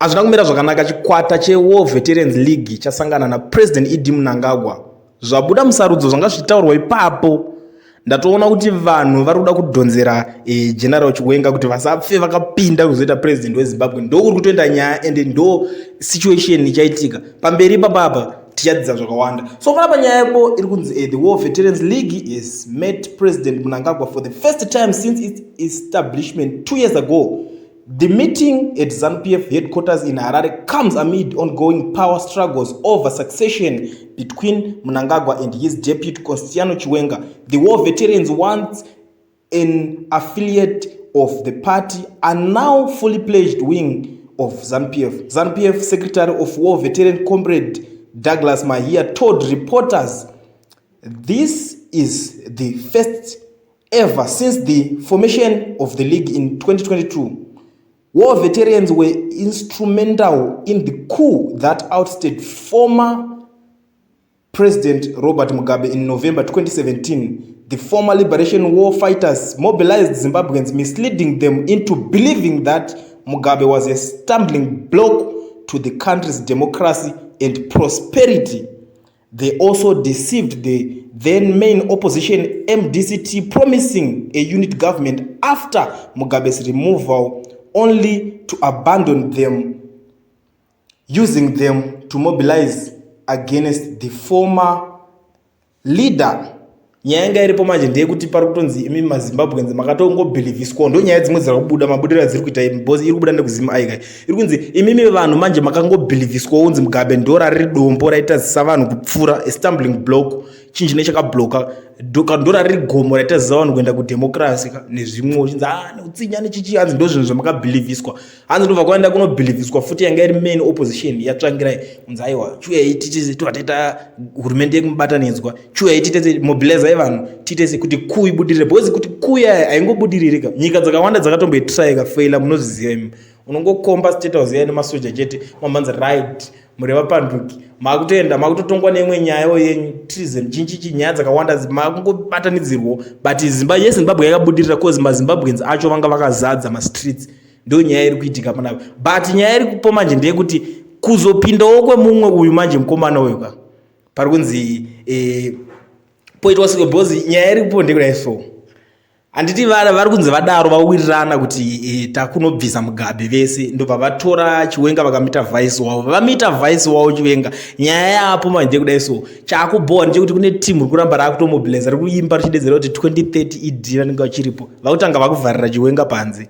Hazvina kumira zvakanaka chikwata cheWar Veterans League chasangana naPresident Idi Mnangagwa. Zvabuda musarudzo zvanga zvitaurwa ipapo. Ndatoona kuti vanhu vari kuda kudhonzera General Chiwenga kuti vasafe vakapinda kuzoita president weZimbabwe. Ndokuri kutoenda nyaya ende ndo situation ichaitika. Pamberi papapa tichadzidza zvakawanda. So panapa nyaya yapo iri kunzi the War Veterans League has met President Mnangagwa for the first time since its establishment 2 years ago. The meeting at ZANU-PF headquarters in Harare comes amid ongoing power struggles over succession between Mnangagwa and his deputy Constantino Chiwenga. The war veterans, once an affiliate of the party, are now fully pledged wing of ZANU-PF. ZANU-PF Secretary of War Veteran Comrade Douglas Mahia told reporters this is the first ever since the formation of the league in 2022. War veterans were instrumental in the coup that ousted former President Robert Mugabe in November 2017. The former liberation war fighters mobilized Zimbabweans, misleading them into believing that Mugabe was a stumbling block to the country's democracy and prosperity. They also deceived the then main opposition MDCT, promising a unit government after Mugabe's removal, only to abandon them, using them to mobilize against the former leader. Nyaya yanga iripo manje ndeyekuti pari kutonzi imi maZimbabweans makatongobhilivhiswa, ndo nyaya dzimwe dziri kubuda mabudiro adziri kuita imbozi iri kubuda nekuzimu aika iri kunzi imimi vanhu manje makangobhilivhiswa unzi Mugabe ndo rari dombo raita zisa vanhu kupfura, a stumbling block, chinji nechakabloka ndo rari gomo raita zisa vanhu kuenda kudemokrasi nezvimwe uchinzi neutsinya nechichi, hanzi ndo zvinhu zvamakabhilivhiswa, hanzi ndobva kwaenda kunobhilivhiswa futi yanga iri main opposition yatsvangirai kunzi aiwa chiuyai titise tobva hurumende yekumubatanidzwa, chiuyai titese mobilize vanhu titese kuti kuu ibudirire, because kuti kuu yaya haingobudiririka. Nyika dzakawanda dzakatomboitry ikafeila, munozviziva imi. Unongokomba state house yaine masoja chete mambanza right mureva panduki makutoenda makutotongwa neimwe nyaya yenyu treason chinchichi, nyaya dzakawanda makungobatanidzirwa, but Zimbabwe yakabudirira cause maZimbabweans acho vanga vakazadza mastreets. Ndo nyaya iri kuitika panapa, but nyaya iri kupo manje ndeyekuti kuzopindawo kwemumwe uyu manje mukomana uyu pari kunzi poitwa siko, because nyaya iri kupo ndekudai so handiti vari kunzi vadaro vawirirana kuti takunobvisa Mugabe vese, ndobva vatora Chiwenga vakamita vice wavo, vamita vice wavo Chiwenga. Nyaya yapo manje ndekudai so chakubhowa ndechekuti kune timu iri kuramba rakutomobiliza, riri kuimba richidedzera kuti 2030 idhi vanenge vachiripo, vakutanga vakuvharira Chiwenga panze.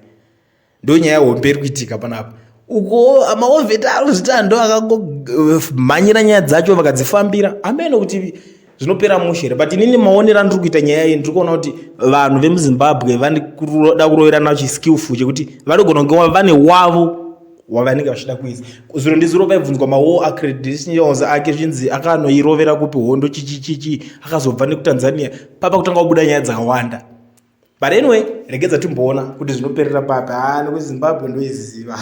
Ndo nyaya hombe iri kuitika panapa uko. Maovheta arozvita ndo akangomhanyira nyaya dzacho vakadzifambira ameno kuti zvinopera mushere. But inini maonera ndiri kuita nyaya iyi ndiri kuona kuti vanhu vemuZimbabwe vane kuda kuroverana chiskillful chekuti vanogona kunge vane wavo wavanenge vachida kuisa. Zviro ndizviro vaibvunzwa mawar accreditations ake zvinzi akanoirovera kupi hondo chichichichi, akazobva nekuTanzania papa kutanga kubuda nyaya dzakawanda. But anyway, regedza timboona kuti zvinoperera papi. NekuZimbabwe ndoiziva